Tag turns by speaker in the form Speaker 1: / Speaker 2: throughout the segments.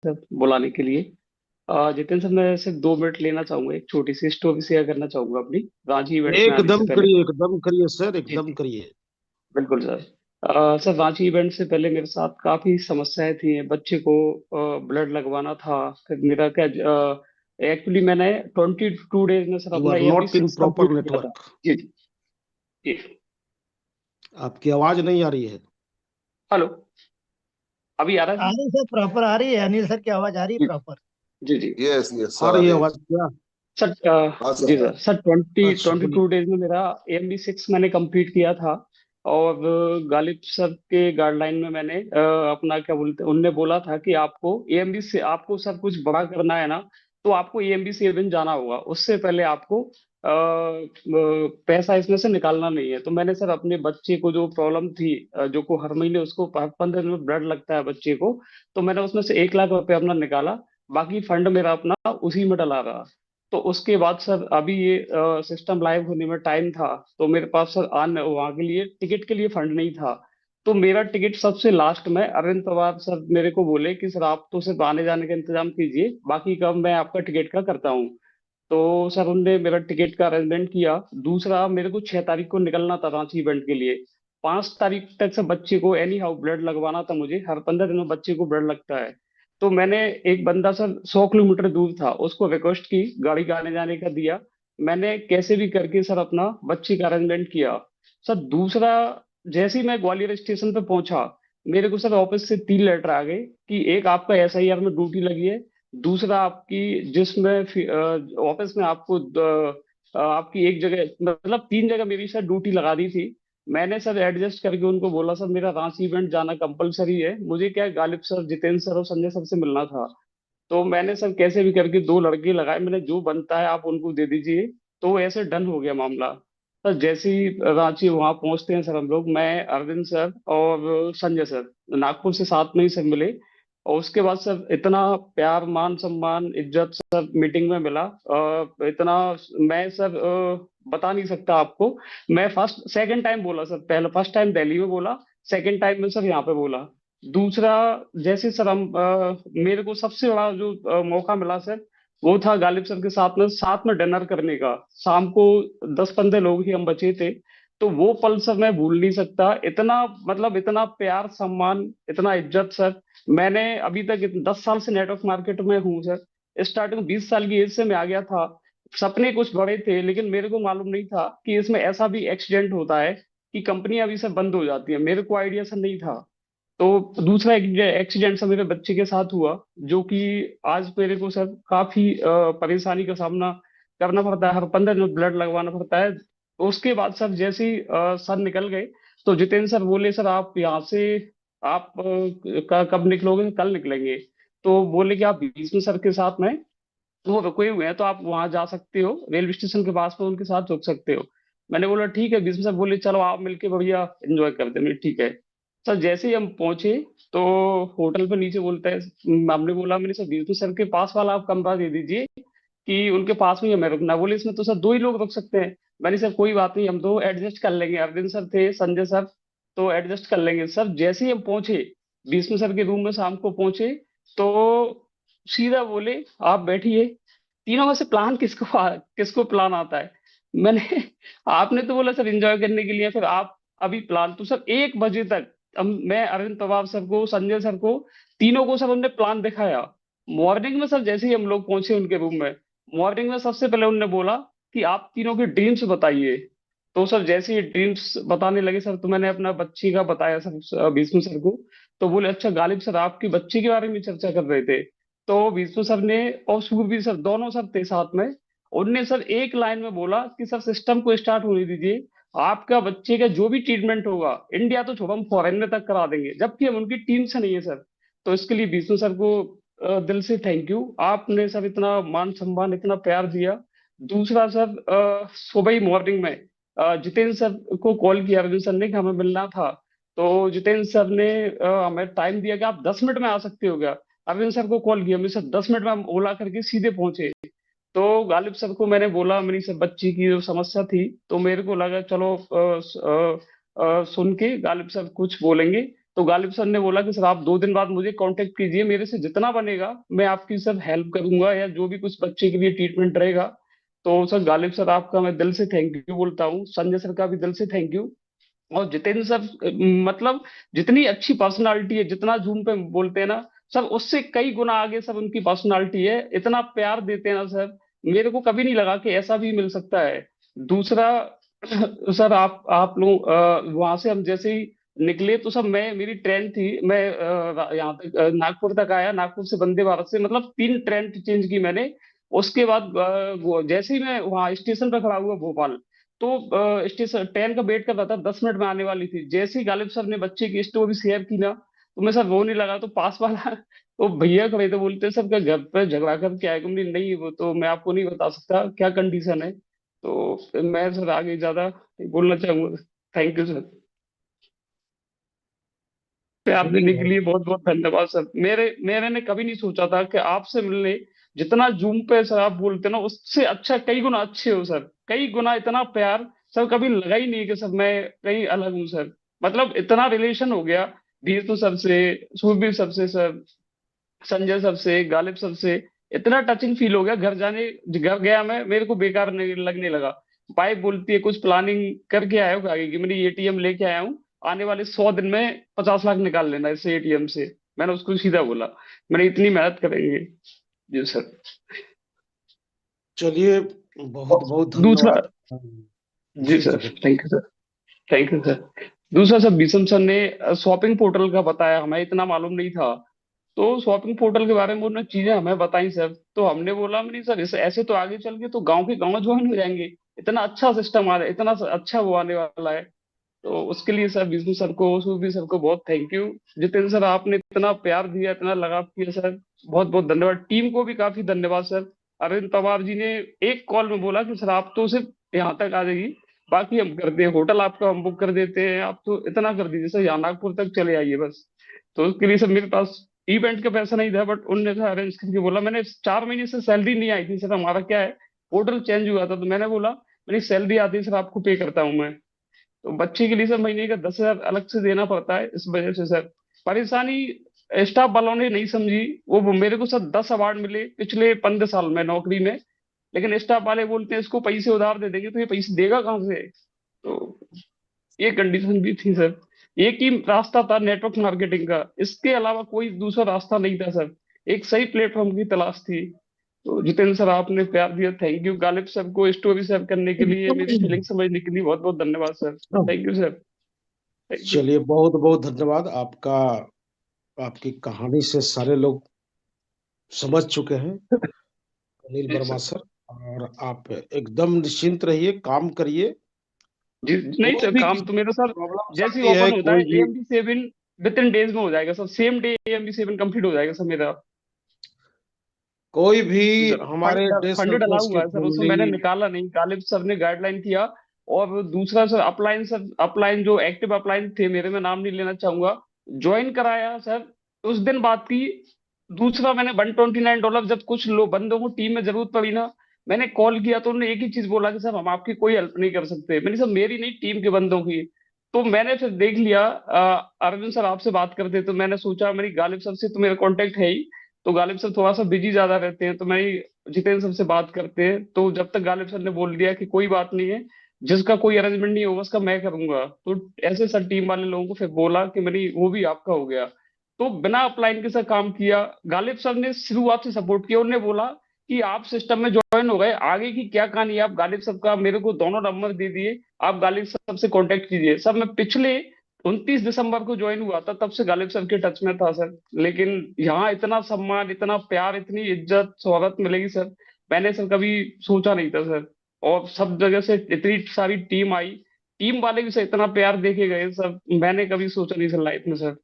Speaker 1: Sir बुलाने के लिए। जितेंद्र सर, मैं सिर्फ 2 मिनट लेना चाहूंगा, एक छोटी सी स्टोरी शेयर करना चाहूंगा अपनी, रांची इवेंट्स में आने से पहले।
Speaker 2: एकदम करिए सर,
Speaker 1: जी
Speaker 2: एकदम
Speaker 1: जी,
Speaker 2: करिए।
Speaker 1: बिल्कुल सर। सर, रांची इवेंट से पहले मेरे साथ काफी समस्याएं थी। बच्चे को ब्लड लगवाना था। फिर मेरा क्या, एक्चुअली मैंने 22 डेज में सर
Speaker 2: यू
Speaker 1: अपना
Speaker 2: are
Speaker 1: AMD
Speaker 2: not in
Speaker 1: 6
Speaker 2: proper
Speaker 1: complete किया था।
Speaker 2: नेटवर्क।
Speaker 1: जी जी जी।
Speaker 2: आपकी आवाज नहीं आ रही है।
Speaker 1: हेलो, अभी आ रहा है
Speaker 3: आ
Speaker 1: सर?
Speaker 3: रही सर, प्रॉपर आ रही है। अनिल सर की आवाज आ रही है
Speaker 1: जी
Speaker 3: प्रॉपर।
Speaker 1: जी जी।
Speaker 4: यस यस
Speaker 2: आ
Speaker 4: सर, आ
Speaker 2: रही है
Speaker 4: रही है।
Speaker 2: आवाज क्या?
Speaker 1: सर,
Speaker 4: हाँ
Speaker 1: जी
Speaker 4: सर।
Speaker 1: सर, सर ट्वेंटी
Speaker 2: अच्छा
Speaker 1: ट्वेंटी
Speaker 2: बोलिए।
Speaker 1: टू डेज में मेरा AMD 6 मैंने कंप्लीट किया था। और गालिब सर के गाइडलाइन में मैंने अपना क्या बोलते, उनने बोला था कि आपको AMD से, आपको सर कुछ बड़ा करना है ना, तो आपको AMD 7 जाना होगा। उससे पहले आपको पैसा इसमें से निकालना नहीं है। तो मैंने सर अपने बच्चे को जो प्रॉब्लम थी, जो को हर महीने उसको 15 दिन में ब्लड लगता है बच्चे को, तो मैंने उसमें से 1 लाख रुपए अपना निकाला। बाकी फंड मेरा अपना उसी में डला रहा। तो उसके बाद सर अभी ये सिस्टम लाइव होने में टाइम था, तो मेरे पास सर आने वहाँ के लिए टिकट के लिए फंड नहीं था। तो मेरा टिकट सबसे लास्ट में अरविंद पवार सर मेरे को बोले कि सर आप तो सिर्फ आने जाने का इंतजाम कीजिए, बाकी का मैं आपका टिकट का करता हूँ। तो सर उनने मेरा टिकट का अरेंजमेंट किया। दूसरा, मेरे को 6 तारीख को निकलना था रांची इवेंट के लिए। 5 तारीख तक से बच्चे को एनी हाउ ब्लड लगवाना था मुझे, हर 15 दिन में बच्चे को ब्लड लगता है। तो मैंने, एक बंदा सर 100 किलोमीटर दूर था, उसको रिक्वेस्ट की, गाड़ी का आने जाने का दिया। मैंने कैसे भी करके सर अपना बच्चे का अरेंजमेंट किया। सर दूसरा, जैसे ही मैं ग्वालियर स्टेशन पे पहुंचा, मेरे को सर ऑफिस से 3 लेटर आ गए कि एक आपका SIR में ड्यूटी लगी है, दूसरा आपकी जिसमें ऑफिस में आपको आपकी एक जगह, मतलब 3 जगह मेरी सर ड्यूटी लगा दी थी। मैंने सर एडजस्ट करके उनको बोला सर मेरा रांची इवेंट जाना कंपलसरी है, मुझे क्या है, गालिब सर, जितेंद्र सर और संजय सर से मिलना था। तो मैंने सर कैसे भी करके 2 लड़के लगाए, मैंने जो बनता है आप उनको दे दीजिए। तो ऐसे डन हो गया मामला। सर जैसे ही रांची वहां पहुंचते हैं सर, हम लोग, मैं, अरविंद सर और संजय सर, नागपुर से साथ में ही सर मिले। और उसके बाद सर इतना प्यार, मान सम्मान, इज्जत सर मीटिंग में मिला। इतना, मैं सर बता नहीं सकता आपको। मैं फर्स्ट सेकंड टाइम बोला सर, पहले फर्स्ट टाइम दिल्ली में बोला, सेकंड टाइम में सर यहाँ पे बोला। दूसरा, जैसे सर हम मेरे को सबसे बड़ा जो मौका मिला सर, वो था गालिब सर के साथ में डिनर करने का। शाम को 10-15 लोग ही हम बचे थे। तो वो पल सर मैं भूल नहीं सकता। इतना, मतलब इतना प्यार, सम्मान, इतना इज्जत सर। मैंने अभी तक 10 साल से नेटवर्क मार्केट में हूँ सर। स्टार्टिंग 20 साल की एज से मैं आ गया था। सपने कुछ बड़े थे, लेकिन मेरे को मालूम नहीं था कि इसमें ऐसा भी एक्सीडेंट होता है कि कंपनियां भी सर बंद हो जाती है। मेरे को आइडिया सर नहीं था। तो दूसरा एक्सीडेंट सर मेरे बच्चे के साथ हुआ, जो कि आज मेरे को सर काफी परेशानी का सामना करना पड़ता है, हर 15 दिन ब्लड लगवाना पड़ता है। तो उसके बाद सर जैसे ही सर निकल गए, तो जितेंद्र सर बोले सर आप यहाँ से, आप कब निकलोगे? कल निकलेंगे। तो बोले कि आप भीष्म सर के साथ में, वो रुके हुए हैं, तो आप वहां जा सकते हो, रेलवे स्टेशन के पास में उनके साथ रुक सकते हो। मैंने बोला ठीक है। बीच में सर बोले चलो आप मिलके बढ़िया एंजॉय करते हैं। मैंने ठीक है। सर जैसे ही हम पहुंचे, तो होटल पे नीचे बोलता है, हमने बोला, मैंने सर बीच में सर के पास वाला आप कमरा दे दीजिए, कि उनके पास में ही हमें रुकना। बोले इसमें तो सर 2 ही लोग रुक सकते हैं। मैंने सर कोई बात नहीं, हम तो एडजस्ट कर लेंगे। अरविंद सर थे, संजय सर, तो एडजस्ट कर लेंगे। सर जैसे ही हम पहुंचे, विष्णु सर के रूम में शाम को पहुंचे, तो सीधा बोले आप बैठिए। तीनों में से प्लान किसको किसको प्लान आता है? मैंने आपने तो बोला सर एंजॉय करने के लिए, फिर आप अभी प्लान। तो सर 1 बजे तक मैं अरविंद पवार सर को, संजय सर को, तीनों को सर हमने प्लान दिखाया। मॉर्निंग में सर जैसे ही हम लोग पहुंचे उनके रूम में, मॉर्निंग में सबसे पहले उन्होंने बोला कि आप तीनों के ड्रीम्स बताइए। तो सर जैसे ही ड्रीम्स बताने लगे सर, तो मैंने अपना बच्ची का बताया सर विष्णु सर को। तो बोले अच्छा गालिब सर आपकी बच्ची के बारे में चर्चा कर रहे थे। तो विष्णु सर ने और सूरभि सर, दोनों सर थे साथ में। उनने सर एक लाइन में बोला कि सर सिस्टम को स्टार्ट होने दीजिए, आपका बच्चे का जो भी ट्रीटमेंट होगा, इंडिया तो छोड़ो, हम फॉरेन में तक करा देंगे, जबकि हम उनकी टीम से नहीं है सर। तो इसके लिए विष्णु सर को दिल से थैंक यू। आपने सर इतना मान सम्मान, इतना प्यार दिया। दूसरा सर, सुबह ही मॉर्निंग में जितेंद्र सर को कॉल किया अरविंद सर ने कि हमें मिलना था। तो जितेंद्र सर ने हमें टाइम दिया कि आप 10 मिनट में आ सकते हो क्या? अरविंद सर को कॉल किया, मेरे सर 10 मिनट में हम ओला करके सीधे पहुंचे। तो गालिब सर को मैंने बोला मेरी सब बच्ची की जो समस्या थी, तो मेरे को लगा चलो सुन के गालिब सर कुछ बोलेंगे। तो गालिब सर ने बोला कि सर आप 2 दिन बाद मुझे कांटेक्ट कीजिए, मेरे से जितना बनेगा मैं आपकी सर हेल्प करूंगा, या जो भी कुछ बच्चे के लिए ट्रीटमेंट रहेगा। तो सर गालिब सर आपका मैं दिल से थैंक यू बोलता हूँ, संजय सर का भी दिल से थैंक यू। और जितेंद्र सर मतलब जितनी अच्छी पर्सनालिटी है, जितना जूम पे बोलते हैं ना सर, उससे कई गुना आगे सब उनकी पर्सनालिटी है, इतना प्यार देते हैं ना सर। मेरे को कभी नहीं लगा कि ऐसा भी मिल सकता है। दूसरा सर आप लोग वहां से हम जैसे ही निकले तो सब मैं मेरी ट्रेन थी, मैं यहाँ तक नागपुर तक आया, नागपुर से वंदे भारत से मतलब 3 ट्रेन चेंज की मैंने। उसके बाद जैसे ही मैं वहाँ स्टेशन पर खड़ा हुआ भोपाल, तो स्टेशन ट्रेन का वेट कर रहा था, 10 मिनट में आने वाली थी। जैसे ही गालिब सर ने बच्चे की स्टोरी शेयर की ना, तो मैं सर रोने लगा। तो पास वाला तो भैया खड़े थे, बोलते सर क्या घर पे झगड़ा कर क्या है? नहीं नहीं, वो तो मैं आपको नहीं बता सकता क्या कंडीशन है। तो मैं सर आगे ज्यादा नहीं बोलना चाहूंगा। थैंक यू सर, प्यार
Speaker 2: चलिए
Speaker 1: देने के
Speaker 2: बहुत
Speaker 1: लिए बहुत बहुत धन्यवाद सर। मेरे ने कभी नहीं सोचा था कि आपसे मिलने, जितना जूम पे सर आप बोलते ना उससे अच्छा कई गुना अच्छे हो सर, कई गुना इतना प्यार सर कभी लगा ही नहीं कि सर मैं कहीं अलग हूँ सर। मतलब इतना रिलेशन हो गया भीष्म सर से, सुरभीर सर से सर, संजय सर से, गालिब सर से। इतना टचिंग फील हो गया, घर गया मैं, मेरे को बेकार नहीं लगने लगा। वाइफ बोलती है कुछ प्लानिंग करके आए हो आगे की? मैंने एटीएम लेके आया हूँ, आने वाले 100 दिन में 50 लाख निकाल लेना इससे एटीएम से। मैंने उसको सीधा बोला, मैंने इतनी मेहनत करेंगे। जी सर।
Speaker 2: चलिए बहुत बहुत
Speaker 1: दूसरा,
Speaker 2: धन्यवाद।
Speaker 1: जी
Speaker 2: जी
Speaker 1: सर,
Speaker 2: जी बोलिए।
Speaker 1: Thank you sir, thank you sir. दूसरा सर, बीसम सर ने शॉपिंग पोर्टल का बताया, हमें इतना मालूम नहीं था। तो शॉपिंग पोर्टल के बारे में उन्होंने चीजें हमें बताई सर, तो हमने बोला नहीं सर इसे ऐसे तो आगे चल के तो गांव के गांव ज्वाइन हो जाएंगे। इतना अच्छा सिस्टम आ रहा है, इतना अच्छा वो आने वाला है। तो उसके लिए सर विष्णु सर को, सूबी सर को बहुत थैंक यू। जितेंद्र सर आपने इतना प्यार दिया, इतना लगाव किया सर, बहुत बहुत धन्यवाद। टीम को भी काफी धन्यवाद सर। अरविंद पवार जी ने एक कॉल में बोला कि सर आप तो सिर्फ यहाँ तक आ जाइए, बाकी हम कर दे, होटल आपका हम बुक कर देते हैं, आप तो इतना कर दीजिए सर, यहाँ नागपुर तक चले आइए बस। तो उसके लिए सर मेरे पास इवेंट का पैसा नहीं था, बट उनने था अरेंज करके बोला। मैंने 4 महीने से सैलरी नहीं आई थी सर, हमारा क्या है होटल चेंज हुआ था, तो मैंने बोला मेरी सैलरी आती है सर आपको पे करता हूँ मैं। तो बच्चे के लिए सर महीने का 10,000 अलग से देना पड़ता है, इस वजह से सर परेशानी स्टाफ वालों ने नहीं समझी। वो मेरे को सर 10 अवार्ड मिले पिछले 15 साल में नौकरी में, लेकिन स्टाफ वाले बोलते हैं इसको पैसे उधार दे देंगे, तो ये पैसे देगा कहाँ से? तो ये कंडीशन भी थी सर। एक ही रास्ता था नेटवर्क मार्केटिंग का, इसके अलावा कोई दूसरा रास्ता नहीं था सर। एक सही प्लेटफॉर्म की तलाश थी। तो जितेंद्र सर आपने प्यार दिया, थैंक यू। गालिब सर को स्टोरी शेयर करने के लिए, मेरी फीलिंग समझने के लिए बहुत बहुत धन्यवाद sir. Thank you sir, thank you.
Speaker 2: चलिए बहुत बहुत धन्यवाद आपका। आपकी कहानी से सारे लोग समझ चुके हैं, अनिल
Speaker 1: जी
Speaker 2: वर्मा
Speaker 1: सर,
Speaker 2: सर। और आप एकदम निश्चिंत रहिए, काम करिए।
Speaker 1: जी नहीं
Speaker 2: कोई
Speaker 1: सर,
Speaker 2: भी
Speaker 1: काम
Speaker 2: किसी
Speaker 1: तो मेरा सर
Speaker 2: प्रॉब्लम
Speaker 1: जैसे ही
Speaker 2: आती है,
Speaker 1: ओपन होता है
Speaker 2: कोई भी
Speaker 1: AMD 7 विद इन डेज में हो जाएगा sir, same day AMD 7 complete हो जाएगा सर मेरा।
Speaker 2: कोई भी
Speaker 1: जी सर,
Speaker 2: हमारे देश
Speaker 1: फंड
Speaker 2: और
Speaker 1: डला
Speaker 2: कोष की
Speaker 1: हुआ है सर, उसमें मैंने
Speaker 2: फैमिली।
Speaker 1: निकाला नहीं, गालिब सर ने गाइडलाइन किया। और दूसरा सर अपलाइन, सर अपलाइन जो एक्टिव अपलाइन थे मेरे, में नाम नहीं लेना चाहूंगा, ज्वाइन कराया सर उस दिन बात की। दूसरा मैंने $129, जब कुछ लोग बंदों को टीम में जरूरत पड़ी ना, मैंने कॉल किया तो उन्होंने एक ही चीज बोला कि सर हम आपकी कोई हेल्प नहीं कर सकते। मैंने सर मेरी नहीं, टीम के बंदों की। तो मैंने फिर देख लिया, अरविंद सर आपसे बात करते, तो मैंने सोचा मेरी गालिब सर से तो मेरा कांटेक्ट है ही। तो गालिब सर थोड़ा सा बिजी ज्यादा रहते हैं, तो मैं जितेंद्र सर से बात करते हैं। तो जब तक गालिब सर ने बोल दिया कि कोई बात नहीं है, जिसका कोई अरेंजमेंट नहीं होगा उसका मैं करूंगा, तो ऐसे सर टीम वाले लोगों को फिर बोला कि मेरी वो भी आपका हो गया। तो बिना अपलाइन के सर काम किया। गालिब सर ने शुरुआत से सपोर्ट किया, उन्होंने बोला कि आप सिस्टम में ज्वाइन हो गए, आगे की क्या कहानी है, आप गालिब साहब का मेरे को दोनों नंबर दे दिए, आप गालिब साहब से कांटेक्ट कीजिए। सर मैं पिछले 29 दिसंबर को ज्वाइन हुआ था, तब से गालिब सर के टच में था सर। लेकिन यहाँ इतना सम्मान, इतना प्यार, इतनी इज्जत शोहरत मिलेगी सर, मैंने सर कभी सोचा नहीं था सर। और सब जगह से इतनी सारी टीम आई, टीम वाले भी सर इतना प्यार देके गए सर, मैंने कभी सोचा नहीं सर लाइफ में सर।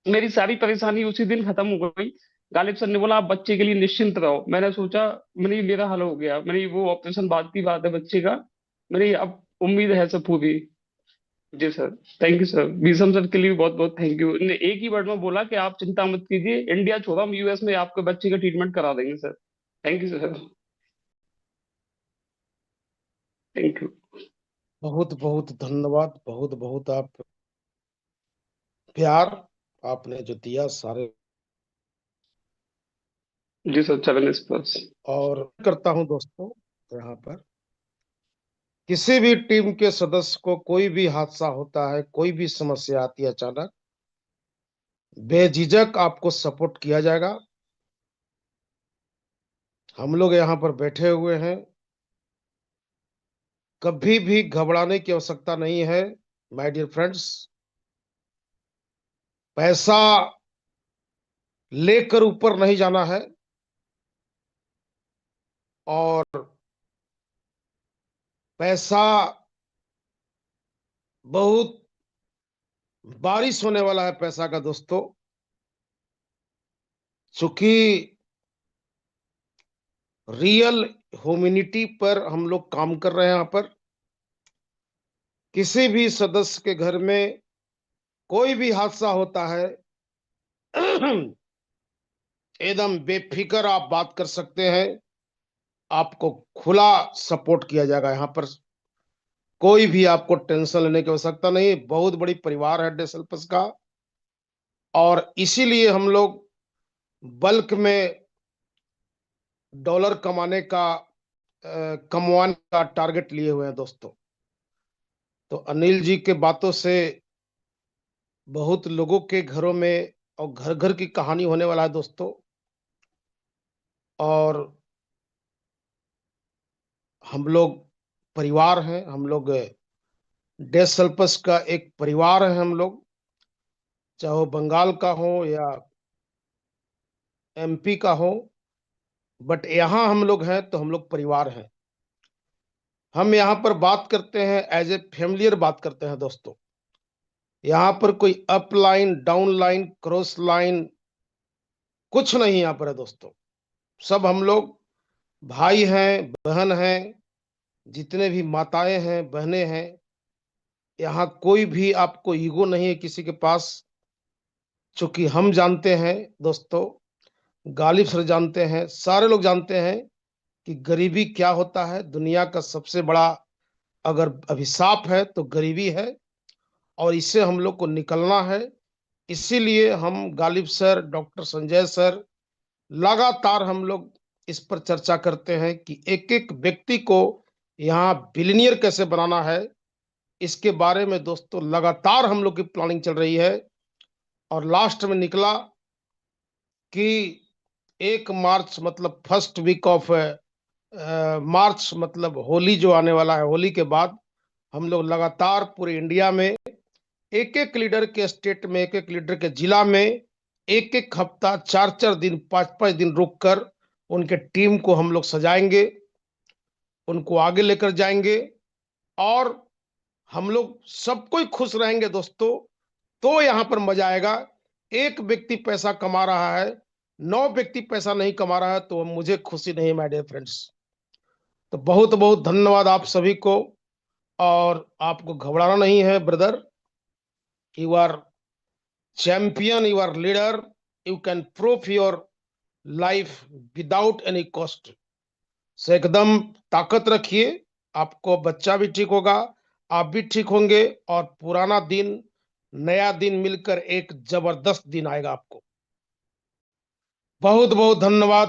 Speaker 1: मेरी सारी परेशानी उसी दिन खत्म हो गई। गालिब सर ने बोला आप बच्चे के लिए निश्चिंत रहो। मैंने सोचा, मैंने मेरा हल हो गया, मेरी वो ऑपरेशन बाद की बात है बच्चे का, मेरी अब उम्मीद है सब पूरी। जी सर, थैंक यू सर। बीसम सर के लिए बहुत बहुत थैंक यू। इन्होंने एक ही वर्ड में बोला कि आप चिंता मत कीजिए, इंडिया छोड़ो, हम US में आपके बच्चे का ट्रीटमेंट करा देंगे sir. Thank you sir, thank you.
Speaker 2: बहुत बहुत धन्यवाद। बहुत बहुत आप प्यार आपने जो दिया सारे,
Speaker 1: जी सर, चरण स्पर्श।
Speaker 2: और करता हूं दोस्तों, यहाँ पर किसी भी टीम के सदस्य को कोई भी हादसा होता है, कोई भी समस्या आती है अचानक, बेझिझक आपको सपोर्ट किया जाएगा। हम लोग यहाँ पर बैठे हुए हैं, कभी भी घबराने की आवश्यकता नहीं है माय डियर फ्रेंड्स। पैसा लेकर ऊपर नहीं जाना है, और पैसा बहुत बारिश होने वाला है पैसा का दोस्तों, चूंकि रियल ह्यूमैनिटी पर हम लोग काम कर रहे हैं। यहाँ पर किसी भी सदस्य के घर में कोई भी हादसा होता है, एकदम बेफिक्र आप बात कर सकते हैं, आपको खुला सपोर्ट किया जाएगा। यहाँ पर कोई भी आपको टेंशन लेने की आवश्यकता नहीं। बहुत बड़ी परिवार है डेसल्पस का, और इसीलिए हम लोग बल्क में डॉलर कमवाने का टारगेट लिए हुए हैं दोस्तों। तो अनिल जी के बातों से बहुत लोगों के घरों में और घर घर की कहानी होने वाला है दोस्तों। और हम लोग परिवार हैं, हम लोग डेसल्पस का एक परिवार है हम लोग, चाहे वो बंगाल का हो या एमपी का हो, बट यहाँ हम लोग हैं तो हम लोग परिवार हैं। हम यहाँ पर बात करते हैं एज ए फैमिलियर बात करते हैं दोस्तों। यहाँ पर कोई up line, down line, cross line कुछ नहीं यहाँ पर है दोस्तों। सब हम लोग भाई हैं, बहन हैं, जितने भी माताएं हैं, बहनें हैं, यहाँ कोई भी आपको ईगो नहीं है किसी के पास। चूंकि हम जानते हैं दोस्तों, गालिब सर जानते हैं, सारे लोग जानते हैं कि गरीबी क्या होता है। दुनिया का सबसे बड़ा अगर अभिशाप है तो गरीबी है, और इससे हम लोग को निकलना है। इसीलिए हम Ghalib sir, doctor Sanjay sir, लगातार हम लोग इस पर चर्चा करते हैं कि एक एक व्यक्ति को यहाँ बिलियनियर कैसे बनाना है। इसके बारे में दोस्तों लगातार हम लोग की प्लानिंग चल रही है, और लास्ट में निकला कि 1 मार्च मतलब फर्स्ट वीक ऑफ मार्च, मतलब होली जो आने वाला है, होली के बाद हम लोग लगातार पूरे इंडिया में एक एक लीडर के स्टेट में, एक एक लीडर के जिला में, एक एक हफ्ता, 4 4 दिन, 5 5 दिन रुक कर उनके टीम को हम लोग सजाएंगे, उनको आगे लेकर जाएंगे, और हम लोग सब कोई खुश रहेंगे दोस्तों। तो यहाँ पर मजा आएगा। एक व्यक्ति पैसा कमा रहा है, 9 व्यक्ति पैसा नहीं कमा रहा है, तो मुझे खुशी नहीं माय डियर फ्रेंड्स। तो बहुत बहुत धन्यवाद आप सभी को। और आपको घबराना नहीं है brother, you are champion, you are leader, you can proof your life without any cost. से एकदम ताकत रखिए, आपको बच्चा भी ठीक होगा, आप भी ठीक होंगे, और पुराना दिन नया दिन मिलकर एक जबरदस्त दिन आएगा आपको। बहुत बहुत धन्यवाद।